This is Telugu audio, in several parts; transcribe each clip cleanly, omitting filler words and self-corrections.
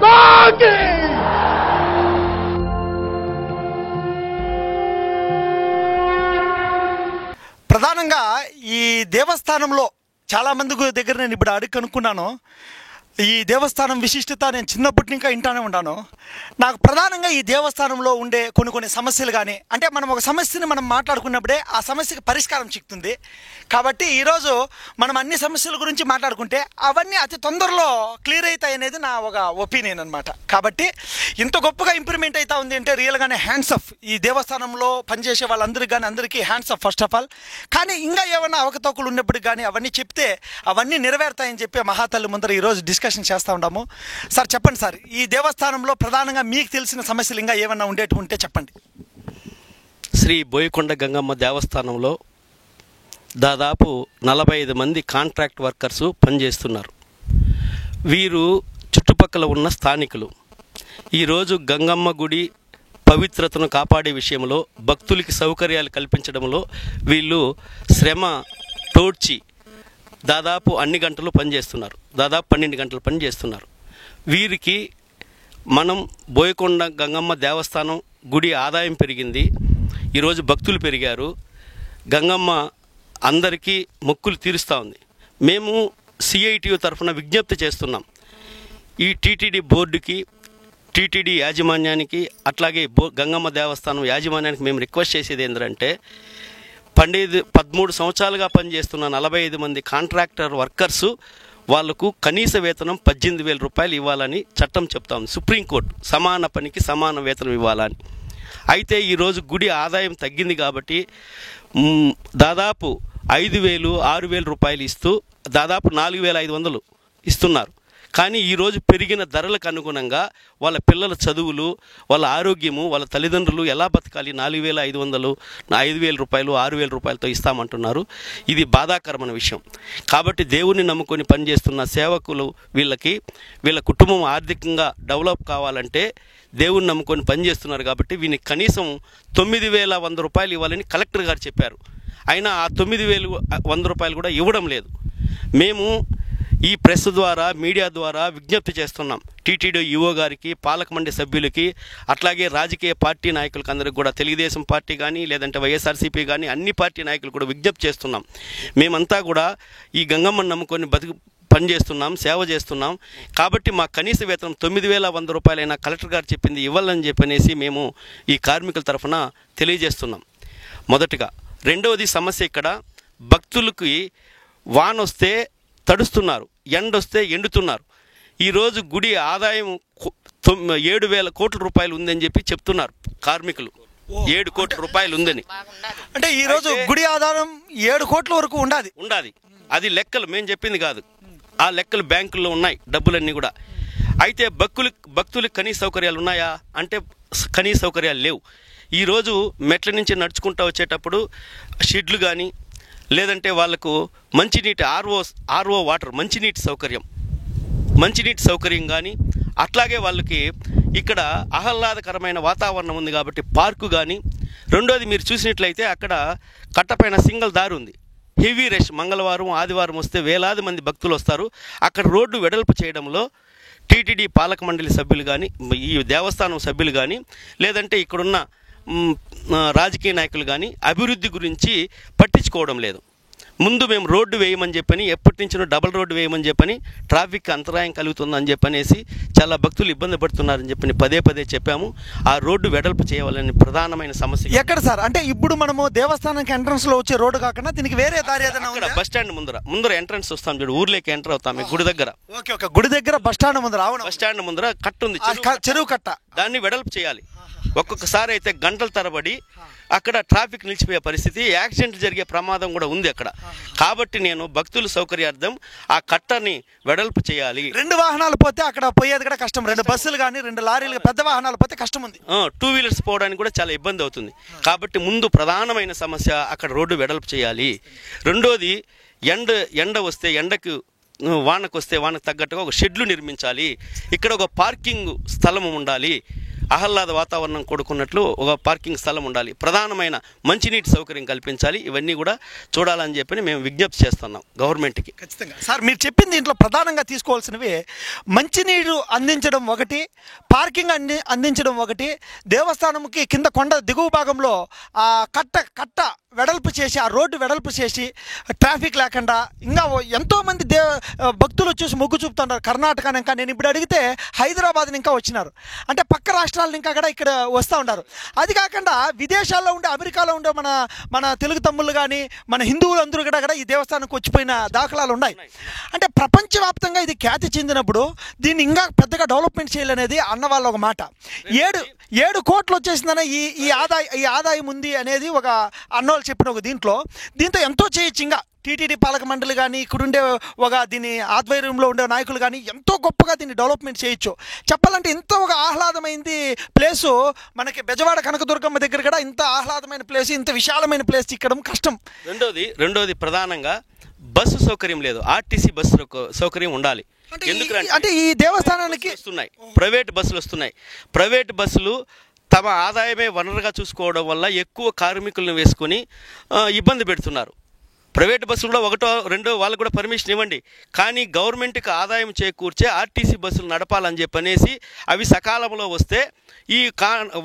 మాతాకి. ప్రధానంగా ఈ దేవస్థానంలో చాలా మంది దగ్గర నేను ఇప్పుడు అడిగి కనుక్కున్నాను. ఈ దేవస్థానం విశిష్టత నేను చిన్నప్పటి ఇంకా వింటానే ఉంటాను. నాకు ప్రధానంగా ఈ దేవస్థానంలో ఉండే కొన్ని సమస్యలు కానీ, అంటే మనం ఒక సమస్యని మనం మాట్లాడుకున్నప్పుడే ఆ సమస్యకి పరిష్కారం చిక్కుతుంది. కాబట్టి ఈరోజు మనం అన్ని సమస్యల గురించి మాట్లాడుకుంటే అవన్నీ అతి తొందరలో క్లియర్ అవుతాయి అనేది నా ఒక ఒపీనియన్ అనమాట. కాబట్టి ఇంత గొప్పగా ఇంప్రూవ్మెంట్ అవుతా ఉంది అంటే రియల్గానే హ్యాండ్స్ ఆఫ్ ఈ దేవస్థానంలో పనిచేసే వాళ్ళందరికీ కానీ అందరికీ hands of first of all. కానీ ఇంకా ఏమైనా అవకతవకలు ఉన్నప్పటికీ కానీ అవన్నీ చెప్తే అవన్నీ నెరవేరుతాయని చెప్పి మహాతల్లి ముందర ఈరోజు డిస్కషన్ చేస్తూ ఉంటాము. సార్ చెప్పండి సార్, ఈ దేవస్థానంలో ప్రధానంగా మీకు తెలిసిన సమస్యలు ఇంకా ఏమన్నా ఉండేటి ఉంటే చెప్పండి. శ్రీ బోయకొండ గంగమ్మ దేవస్థానంలో దాదాపు 45 మంది కాంట్రాక్ట్ వర్కర్సు పనిచేస్తున్నారు. వీరు చుట్టుపక్కల ఉన్న స్థానికులు. ఈరోజు గంగమ్మ గుడి పవిత్రతను కాపాడే విషయంలో, భక్తులకి సౌకర్యాలు కల్పించడంలో వీళ్ళు శ్రమ తోడ్చి దాదాపు అన్ని గంటలు పనిచేస్తున్నారు. దాదాపు 12 గంటలు పనిచేస్తున్నారు. వీరికి మనం బోయకొండ గంగమ్మ దేవస్థానం గుడి ఆదాయం పెరిగింది. ఈరోజు భక్తులు పెరిగారు. గంగమ్మ అందరికీ మొక్కులు తీరుస్తూ ఉంది. మేము సిఐటియు తరఫున విజ్ఞప్తి చేస్తున్నాం. ఈ టీటీడీ బోర్డుకి, టీటీడీ యాజమాన్యానికి, అట్లాగే గంగమ్మ దేవస్థానం యాజమాన్యానికి మేము రిక్వెస్ట్ చేసేది ఏంటంటే, 13 సంవత్సరాలుగా పనిచేస్తున్న 45 మంది కాంట్రాక్టర్ వర్కర్సు వాళ్లకు కనీస వేతనం 18,000 రూపాయలు ఇవ్వాలని చట్టం చెప్తాం. సుప్రీంకోర్టు సమాన పనికి సమాన వేతనం ఇవ్వాలని. అయితే ఈరోజు గుడి ఆదాయం తగ్గింది కాబట్టి దాదాపు 5,000, 6,000 రూపాయలు ఇస్తూ దాదాపు 4,500 ఇస్తున్నారు. కానీ ఈరోజు పెరిగిన ధరలకు అనుగుణంగా వాళ్ళ పిల్లల చదువులు, వాళ్ళ ఆరోగ్యము, వాళ్ళ తల్లిదండ్రులు ఎలా బతకాలి? 4,500, 5,000 రూపాయలు, 6,000 రూపాయలతో ఇస్తామంటున్నారు. ఇది బాధాకరమైన విషయం. కాబట్టి దేవుణ్ణి నమ్ముకొని పనిచేస్తున్న సేవకులు వీళ్ళ కుటుంబం ఆర్థికంగా డెవలప్ కావాలంటే దేవుణ్ణి నమ్ముకొని పనిచేస్తున్నారు. కాబట్టి వీళ్ళకి కనీసం 9,100 రూపాయలు ఇవ్వాలని కలెక్టర్ గారు చెప్పారు. అయినా ఆ 9,100 రూపాయలు కూడా ఇవ్వడం లేదు. మేము ఈ ప్రెస్ ద్వారా, మీడియా ద్వారా విజ్ఞప్తి చేస్తున్నాం. టీటీడీ ఈఓ గారికి, పాలక మండలి సభ్యులకి, అట్లాగే రాజకీయ పార్టీ నాయకులకు అందరికి కూడా, తెలుగుదేశం పార్టీ కానీ లేదంటే వైఎస్ఆర్సీపీ కానీ అన్ని పార్టీ నాయకులు కూడా విజ్ఞప్తి చేస్తున్నాం. మేమంతా కూడా ఈ గంగమ్మను నమ్ముకొని పనిచేస్తున్నాం, సేవ చేస్తున్నాం. కాబట్టి మా కనీస వేతనం 9,100 రూపాయలైనా కలెక్టర్ గారు చెప్పింది ఇవ్వాలని చెప్పనేసి మేము ఈ కార్మికుల తరఫున తెలియజేస్తున్నాం. మొదటిగా. రెండవది సమస్య, ఇక్కడ భక్తులకి వానొస్తే తడుస్తున్నారు, ఎండొస్తే ఎండుతున్నారు. ఈరోజు గుడి ఆదాయం 7,000 కోట్ల రూపాయలు ఉందని చెప్పి చెప్తున్నారు కార్మికులు. 7 కోట్ల రూపాయలు ఉందని. అంటే ఈరోజు గుడి ఆదాయం 7 కోట్ల వరకు ఉండాలి. అది లెక్కలు మేము చెప్పింది కాదు. ఆ లెక్కలు బ్యాంకుల్లో ఉన్నాయి, డబ్బులన్నీ కూడా. అయితే భక్తులకు కనీస సౌకర్యాలు ఉన్నాయా అంటే కనీస సౌకర్యాలు లేవు. ఈరోజు మెట్ల నుంచి నడుచుకుంటూ వచ్చేటప్పుడు షెడ్లు కానీ, లేదంటే వాళ్లకు మంచినీటి ఆర్ఓ వాటర్, మంచినీటి సౌకర్యం కానీ, అట్లాగే వాళ్ళకి ఇక్కడ ఆహ్లాదకరమైన వాతావరణం ఉంది కాబట్టి పార్కు కానీ. రెండోది మీరు చూసినట్లయితే అక్కడ కట్టపైన సింగిల్ దారి ఉంది. హెవీ రష్ మంగళవారం, ఆదివారం వస్తే వేలాది మంది భక్తులు వస్తారు. అక్కడ రోడ్డు వెడల్పు చేయడంలో టీటీడీ పాలక మండలి సభ్యులు కానీ, ఈ దేవస్థానం సభ్యులు కానీ, లేదంటే ఇక్కడున్న రాజకీయ నాయకులు కానీ అభివృద్ధి గురించి పట్టించుకోవడం లేదు. ముందు మేము రోడ్డు వేయమని చెప్పని, ఎప్పటి నుంచో డబల్ రోడ్డు వేయమని చెప్పని, ట్రాఫిక్ అంతరాయం కలుగుతుందని చెప్పనేసి చాలా భక్తులు ఇబ్బంది పడుతున్నారని చెప్పని పదే చెప్పాము. ఆ రోడ్డు వెడల్పు చేయాలని ప్రధానమైన సమస్య. ఎక్కడ సార్? అంటే ఇప్పుడు మనము దేవస్థానానికి ఎంట్రన్స్ లో వచ్చే రోడ్డు కాకుండా దీనికి వేరే దారి ఏదైనా ఉందా? బస్ స్టాండ్ ముందర ఎంట్రన్స్ వస్తాం చూడు, ఊర్లోకి ఎంటర్ అవుతాం గుడి దగ్గర. ఓకే, గుడి దగ్గర బస్ స్టాండ్ ముందర. అవును, బస్ స్టాండ్ ముందర కట్ట ఉంది, చెరువు కట్ట. దాన్ని వెడల్పు చేయాలి. ఒక్కొక్కసారి అయితే గంటల తరబడి అక్కడ ట్రాఫిక్ నిలిచిపోయే పరిస్థితి, యాక్సిడెంట్ జరిగే ప్రమాదం కూడా ఉంది అక్కడ. కాబట్టి నేను భక్తుల సౌకర్యార్థం ఆ కట్టని వెడల్పు చేయాలి. 2 వాహనాలు పోతే అక్కడ పోయేది కూడా కష్టం. 2 బస్సులు కానీ 2 లారీలు, పెద్ద వాహనాలు పోతే కష్టం ఉంది. 2 వీలర్స్ పోవడానికి కూడా చాలా ఇబ్బంది అవుతుంది. కాబట్టి ముందు ప్రధానమైన సమస్య అక్కడ రోడ్డు వెడల్పు చేయాలి. రెండోది, ఎండ వస్తే ఎండకు, వానకు వస్తే వానకు తగ్గట్టుగా ఒక షెడ్లు నిర్మించాలి. ఇక్కడ ఒక పార్కింగ్ స్థలం ఉండాలి. ఆహ్లాద వాతావరణం కూడుకున్నట్లు ఒక పార్కింగ్ స్థలం ఉండాలి, ప్రధానమైన మంచినీటి సౌకర్యం కల్పించాలి. ఇవన్నీ కూడా చూడాలని చెప్పి మేము విజ్ఞప్తి చేస్తున్నాం గవర్నమెంట్కి. ఖచ్చితంగా సార్, మీరు చెప్పింది దీంట్లో ప్రధానంగా తీసుకోవాల్సినవి మంచినీరు అందించడం ఒకటి, పార్కింగ్ అందించడం ఒకటి, దేవస్థానంకి కింద కొండ దిగువ భాగంలో ఆ కట్ట వెడల్పు చేసి, ఆ రోడ్డు వెడల్పు చేసి ట్రాఫిక్ లేకుండా, ఇంకా ఎంతోమంది భక్తులు వచ్చేసి మొగ్గు చూపుతున్నారు. కర్ణాటక ఇంకా నేను ఇప్పుడు అడిగితే హైదరాబాద్ ఇంకా వచ్చినారు, అంటే పక్క రాష్ట్రాలను ఇంకా కూడా ఇక్కడ వస్తూ ఉన్నారు. అది కాకుండా విదేశాల్లో ఉండే, అమెరికాలో ఉండే మన తెలుగు తమ్ముళ్ళు కానీ మన హిందువులు అందరూ కూడా ఈ దేవస్థానానికి వచ్చిపోయిన దాఖలాలు ఉన్నాయి. అంటే ప్రపంచవ్యాప్తంగా ఇది ఖ్యాతి చెందినప్పుడు దీన్ని ఇంకా పెద్దగా డెవలప్మెంట్ చేయాలనేది అన్న వాళ్ళ ఒక మాట. 7 కోట్లు వచ్చేసిందనే ఈ ఆదాయం ఉంది అనేది ఒక అన్నోళ్ళు చెప్పిన ఒక దీంతో ఎంతో చేయొచ్చు. ఇంకా టీటీడీ పాలక మండలి కానీ, ఇక్కడుండే దీని ఆధ్వర్యంలో ఉండే నాయకులు కానీ ఎంతో గొప్పగా దీన్ని డెవలప్మెంట్ చేయొచ్చు. చెప్పాలంటే ఇంత ఒక ఆహ్లాదమైంది ప్లేసు మనకి బెజవాడ కనకదుర్గమ్మ దగ్గర కూడా ఇంత ఆహ్లాదమైన ప్లేస్, ఇంత విశాలమైన ప్లేస్ చిక్కడం కష్టం. రెండోది ప్రధానంగా బస్సు సౌకర్యం లేదు. ఆర్టీసీ బస్సు సౌకర్యం ఉండాలి. అంటే ఈ దేవస్థానానికి వస్తున్నాయి ప్రైవేట్ బస్సులు వస్తున్నాయి. ప్రైవేట్ బస్సులు తమ ఆదాయమే వనరుగా చూసుకోవడం వల్ల ఎక్కువ కార్మికులను వేసుకొని ఇబ్బంది పెడుతున్నారు. ప్రైవేట్ బస్సులు కూడా 1, 2 వాళ్ళకు కూడా పర్మిషన్ ఇవ్వండి, కానీ గవర్నమెంట్కి ఆదాయం చేకూర్చే ఆర్టీసీ బస్సులు నడపాలని చెప్పనేసి అవి సకాలంలో వస్తే ఈ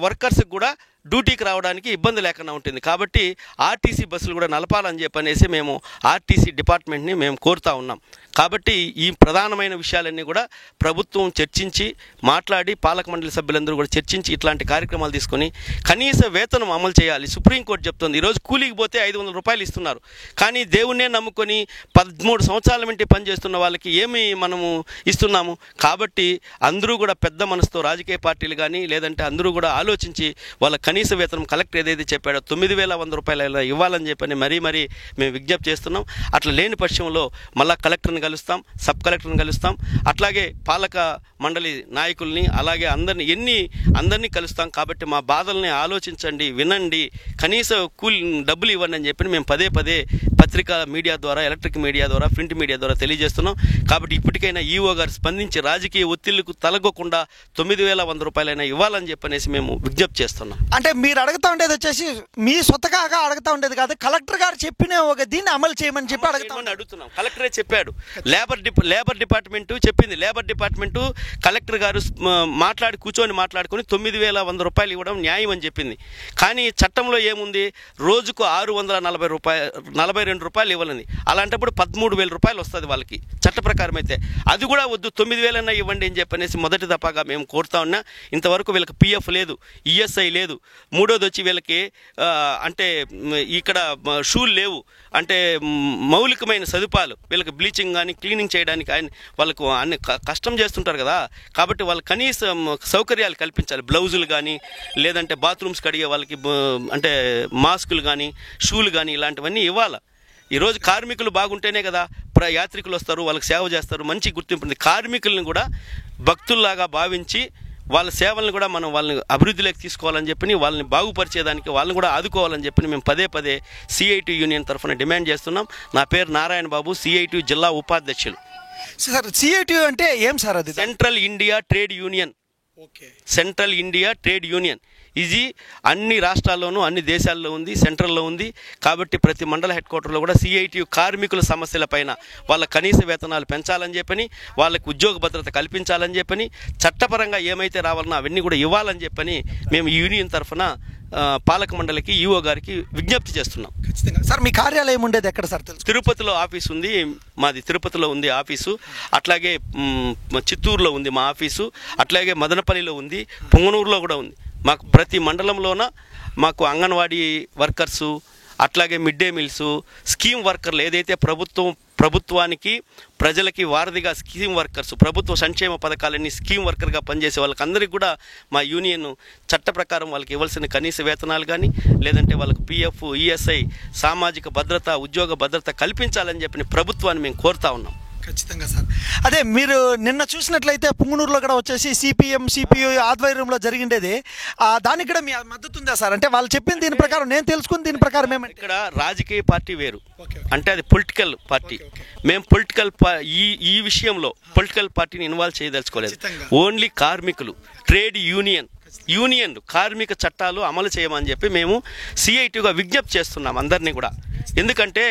వర్కర్స్కి కూడా డ్యూటీకి రావడానికి ఇబ్బంది లేకుండా ఉంటుంది. కాబట్టి ఆర్టీసీ బస్సులు కూడా నడపాలని చెప్పనేసి మేము ఆర్టీసీ డిపార్ట్మెంట్ని మేము కోరుతా ఉన్నాం. కాబట్టి ఈ ప్రధానమైన విషయాలన్నీ కూడా ప్రభుత్వం చర్చించి మాట్లాడి, పాలక మండలి సభ్యులందరూ కూడా చర్చించి ఇట్లాంటి కార్యక్రమాలు తీసుకొని కనీస వేతనం అమలు చేయాలి. సుప్రీంకోర్టు చెప్తుంది ఈరోజు కూలీకి పోతే 500 రూపాయలు ఇస్తున్నారు, కానీ దేవుణ్ణే నమ్ముకొని 13 సంవత్సరాల నుండి పనిచేస్తున్న వాళ్ళకి ఏమి మనము ఇస్తున్నాము? కాబట్టి అందరూ కూడా పెద్ద మనసుతో రాజకీయ పార్టీలు కానీ లేదంటే అందరూ కూడా ఆలోచించి వాళ్ళ కనీస వేతనం కలెక్టర్ ఏదైతే చెప్పాడో 9,100 రూపాయలు ఇవ్వాలని చెప్పని మరీ మేము విజ్ఞప్తి చేస్తున్నాం. అట్లా లేని పక్షంలో మళ్ళీ కలెక్టర్ని కలుస్తాం, సబ్ కలెక్టర్ని కలుస్తాం, అట్లాగే పాలక మండలి నాయకుల్ని, అలాగే అందరినీ కలుస్తాం. కాబట్టి మా బాధల్ని ఆలోచించండి, వినండి, కనీస డబ్బులు ఇవ్వండి అని చెప్పి మేము పదే పత్రికా మీడియా ద్వారా, ఎలక్ట్రిక్ మీడియా ద్వారా, ప్రింట్ మీడియా ద్వారా తెలియజేస్తున్నాం. కాబట్టి ఇప్పటికైనా ఈఓ గారు స్పందించి రాజకీయ ఒత్తిళ్లకు తలగకుండా 9,100 రూపాయలైనా ఇవ్వాలని చెప్పనేసి మేము విజ్ఞప్తి చేస్తున్నాం. అంటే మీరు అడుగుతా ఉండేది వచ్చేసి మీ సొంతగా అడుగుతా ఉండేది కాదు, కలెక్టర్ గారు చెప్పిన దీన్ని అమలు చేయమని చెప్పి అడుగుతున్నాం. కలెక్టరే చెప్పాడు, లేబర్ డిపార్ట్మెంట్ చెప్పింది. లేబర్ డిపార్ట్మెంటు కలెక్టర్ గారు కూర్చొని మాట్లాడుకొని 9,100 రూపాయలు ఇవ్వడం న్యాయం అని చెప్పింది. కానీ చట్టంలో ఏముంది, రోజుకు 642 రూపాయలు ఇవ్వాలని. అలాంటప్పుడు 13,000 రూపాయలు వస్తుంది వాళ్ళకి చట్ట ప్రకారం. అయితే అది కూడా వద్దు, 9,000 ఇవ్వండి అని చెప్పనేసి మొదటి దఫాగా మేము కోరుతా ఉన్నా. ఇంతవరకు వీళ్ళకి పిఎఫ్ లేదు, ఈఎస్ఐ లేదు. మూడోది వచ్చి వీళ్ళకి అంటే ఇక్కడ షూలు లేవు, అంటే మౌలికమైన సదుపాయాలు వీళ్ళకి బ్లీచింగ్ కానీ క్లీనింగ్ చేయడానికి వాళ్ళకు అన్ని కష్టం చేస్తుంటారు కదా. కాబట్టి వాళ్ళు కనీసం సౌకర్యాలు కల్పించాలి. బ్లౌజులు కానీ లేదంటే బాత్రూమ్స్ కడిగే వాళ్ళకి అంటే మాస్కులు కానీ షూలు కానీ ఇలాంటివన్నీ ఇవ్వాలి. ఈరోజు కార్మికులు బాగుంటేనే కదా యాత్రికులు వస్తారు, వాళ్ళకి సేవ చేస్తారు, మంచి గుర్తింపు ఉంది. కార్మికులను కూడా భక్తుల్లాగా భావించి వాళ్ళ సేవలను కూడా మనం వాళ్ళని అభివృద్ధిలోకి తీసుకోవాలని చెప్పి, వాళ్ళని బాగుపరిచేదానికి వాళ్ళని కూడా ఆదుకోవాలని చెప్పి మేము పదే సిఐటి యూనియన్ తరఫున డిమాండ్ చేస్తున్నాం. నా పేరు నారాయణ బాబు, సిఐటి జిల్లా ఉపాధ్యక్షులు. సార్ సిఐటి అంటే ఏం సార్? అది central India trade union. Central India trade union ఇది అన్ని రాష్ట్రాల్లోనూ అన్ని దేశాల్లో ఉంది, సెంట్రల్లో ఉంది. కాబట్టి ప్రతి మండల హెడ్ క్వార్టర్లో కూడా సిఐటి కార్మికుల సమస్యలపైన వాళ్ళ కనీస వేతనాలు పెంచాలని చెప్పని, వాళ్ళకి ఉద్యోగ భద్రత కల్పించాలని చెప్పని, చట్టపరంగా ఏమైతే రావాలన్నా అవన్నీ కూడా ఇవ్వాలని చెప్పని మేము యూనియన్ తరఫున పాలక మండలికి, ఈఓ గారికి విజ్ఞప్తి చేస్తున్నాం. ఖచ్చితంగా సార్. మీ కార్యాలయం ఉండేది ఎక్కడ సార్? తిరుపతిలో ఆఫీస్ ఉంది మాది, తిరుపతిలో ఉంది ఆఫీసు. అట్లాగే చిత్తూరులో ఉంది మా ఆఫీసు, అట్లాగే మదనపల్లిలో ఉంది, పుంగనూరులో కూడా ఉంది. మాకు ప్రతి మండలంలోన మాకు అంగన్వాడీ వర్కర్సు, అట్లాగే మిడ్ డే మీల్స్, స్కీమ్ వర్కర్లు ఏదైతే ప్రభుత్వానికి ప్రజలకి వారధిగా స్కీమ్ వర్కర్స్, ప్రభుత్వ సంక్షేమ పథకాలన్నీ స్కీమ్ వర్కర్గా పనిచేసే వాళ్ళకందరికీ కూడా మా యూనియన్ చట్ట ప్రకారం వాళ్ళకి ఇవ్వాల్సిన కనీస వేతనాలు కానీ లేదంటే వాళ్ళకి పిఎఫ్, ఈఎస్ఐ, సామాజిక భద్రత, ఉద్యోగ భద్రత కల్పించాలని చెప్పి ప్రభుత్వాన్ని మేము కోరుతా ఉన్నాం. ఖచ్చితంగా సార్. అదే మీరు నిన్న చూసినట్లయితే పుంగనూరులో కూడా వచ్చేసి సిపిఐ ఆధ్వర్యంలో జరిగిండేది, దానికి కూడా మీ మద్దతు ఉందా సార్? అంటే వాళ్ళు చెప్పింది దీని ప్రకారం, నేను తెలుసుకుని దీని ప్రకారం ఏమంటే ఇక్కడ రాజకీయ పార్టీ వేరు, అంటే అది పొలిటికల్ పార్టీ. మేము ఈ విషయంలో పొలిటికల్ పార్టీని ఇన్వాల్వ్ చేయదలుచుకోలేదు. ఓన్లీ కార్మికులు, ట్రేడ్ యూనియన్ యూనియన్లు కార్మిక చట్టాలు అమలు చేయమని చెప్పి మేము సిఐటిగా విజ్ఞప్తి చేస్తున్నాం అందరినీ కూడా. ఎందుకంటే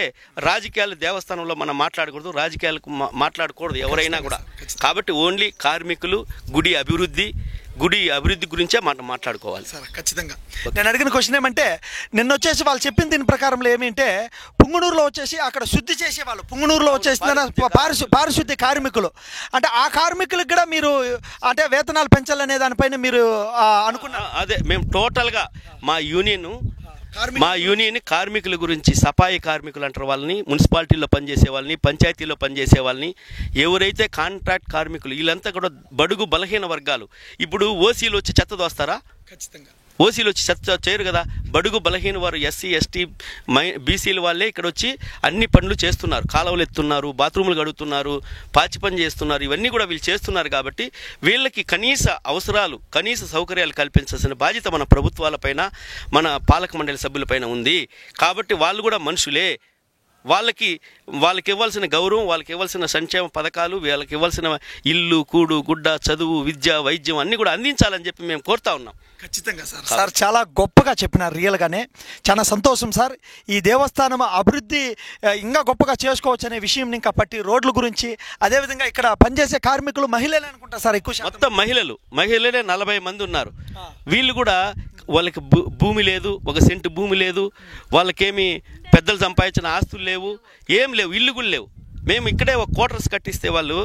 రాజకీయాలు దేవస్థానంలో మనం మాట్లాడకూడదు, రాజకీయాలకు మాట్లాడకూడదు ఎవరైనా కూడా. కాబట్టి ఓన్లీ కార్మికులు, గుడి అభివృద్ధి గురించే మాట్లాడుకోవాలి సార్. ఖచ్చితంగా నేను అడిగిన క్వశ్చన్ ఏమంటే, నిన్న వచ్చేసి వాళ్ళు చెప్పిన దీని ప్రకారంలో ఏమంటే, పుంగనూరులో వచ్చేసి అక్కడ శుద్ధి చేసేవాళ్ళు, పుంగనూరులో వచ్చేసి పారిశుద్ధ్య కార్మికులు, అంటే ఆ కార్మికులకు కూడా మీరు అంటే వేతనాలు పెంచాలనే దానిపైన మీరు అనుకున్నారు? అదే మేము టోటల్గా మా యూనియన్ కార్మికుల గురించి, సఫాయి కార్మికులు అంటారు వాళ్ళని, మున్సిపాలిటీలో పనిచేసే వాళ్ళని, పంచాయతీలో పనిచేసే వాళ్ళని, ఎవరైతే కాంట్రాక్ట్ కార్మికులు వీళ్ళంతా కూడా బడుగు బలహీన వర్గాలు. ఇప్పుడు ఓసీలు వచ్చి చెత్త దోస్తారా? ఖచ్చితంగా ఓసీలు వచ్చి చెత్త చేయరు కదా. బడుగు బలహీన వారు ఎస్సీ ఎస్టీ బీసీల వాళ్ళే ఇక్కడ వచ్చి అన్ని పనులు చేస్తున్నారు. కాలువలు ఎత్తున్నారు, బాత్రూములు కడుగుతున్నారు, పాచి పని చేస్తున్నారు. ఇవన్నీ కూడా వీళ్ళు చేస్తున్నారు. కాబట్టి వీళ్ళకి కనీస అవసరాలు, కనీస సౌకర్యాలు కల్పించాల్సిన బాధ్యత మన ప్రభుత్వాలపైన, మన పాలక మండలి సభ్యులపైన ఉంది. కాబట్టి వాళ్ళు కూడా మనుషులే. వాళ్ళకి ఇవ్వాల్సిన గౌరవం, వాళ్ళకి ఇవ్వాల్సిన సంక్షేమ పథకాలు, వాళ్ళకి ఇవ్వాల్సిన ఇల్లు, కూడు, గుడ్డ, చదువు, విద్య, వైద్యం అన్నీ కూడా అందించాలని చెప్పి మేము కోరుతా ఉన్నాం. ఖచ్చితంగా సార్ చాలా గొప్పగా చెప్పినారు. రియల్గానే చాలా సంతోషం సార్. ఈ దేవస్థానం అభివృద్ధి ఇంకా గొప్పగా చేసుకోవచ్చు అనే విషయం ఇంకా పట్టి రోడ్ల గురించి, అదేవిధంగా ఇక్కడ పనిచేసే కార్మికులు మహిళలే అనుకుంటా సార్ ఎక్కువ శాతం. మొత్తం మహిళలే 40 మంది ఉన్నారు. వీళ్ళు కూడా వాళ్ళకి భూమి లేదు, 1 సెంటు భూమి లేదు, వాళ్ళకేమి పెద్దలు సంపాదించిన ఆస్తులు లేవు, ఏం లేవు, ఇల్లు కూడా లేవు. మేము ఇక్కడే ఒక క్వార్టర్స్ కట్టిస్తే వాళ్ళు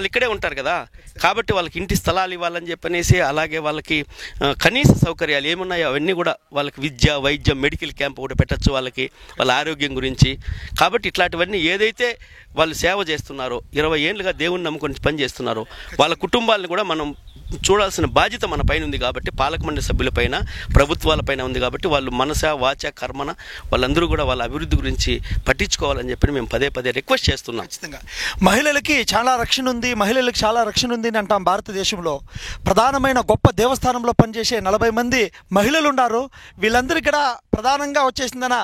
ఇక్కడే ఉంటారు కదా. కాబట్టి వాళ్ళకి ఇంటి స్థలాలు ఇవ్వాలని చెప్పనేసి, అలాగే వాళ్ళకి కనీస సౌకర్యాలు ఏమున్నాయో అవన్నీ కూడా, వాళ్ళకి విద్య, వైద్యం, మెడికల్ క్యాంప్ కూడా పెట్టచ్చు వాళ్ళకి, వాళ్ళ ఆరోగ్యం గురించి. కాబట్టి ఇట్లాంటివన్నీ ఏదైతే వాళ్ళు సేవ చేస్తున్నారో, 20 ఏళ్ళుగా దేవుణ్ణి నమ్ముకొని పనిచేస్తున్నారో, వాళ్ళ కుటుంబాలను కూడా మనం చూడాల్సిన బాధ్యత మన పైన ఉంది. కాబట్టి పాలక మండలి సభ్యులపైన, ప్రభుత్వాలపైన ఉంది. కాబట్టి వాళ్ళు మనస, వాచ, కర్మన వాళ్ళందరూ కూడా వాళ్ళ అభివృద్ధి గురించి పట్టించుకోవాలని చెప్పి మేము పదే రిక్వెస్ట్ చేస్తున్నాం. ఖచ్చితంగా మహిళలకి చాలా రక్షణ ఉంది, మహిళలకు చాలా రక్షణ ఉంది అని అంటాం. భారతదేశంలో ప్రధానమైన గొప్ప దేవస్థానంలో పనిచేసే 40 మంది మహిళలు ఉన్నారు. వీళ్ళందరికీ కూడా ప్రధానంగా వచ్చేసిందన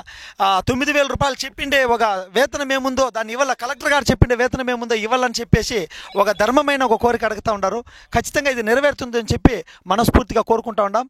9,000 రూపాయలు చెప్పిండే ఒక వేతనం ఏముందో దాన్ని ఇవ్వాల, కలెక్టర్ గారు చెప్పిండే వేతనం ఏముందో ఇవ్వాలని చెప్పేసి ఒక ధర్మమైన ఒక కోరిక అడుగుతూ ఉన్నారు. ఖచ్చితంగా ఇది నెరవేరుతుంది అని చెప్పి మనస్ఫూర్తిగా కోరుకుంటా ఉన్నాం.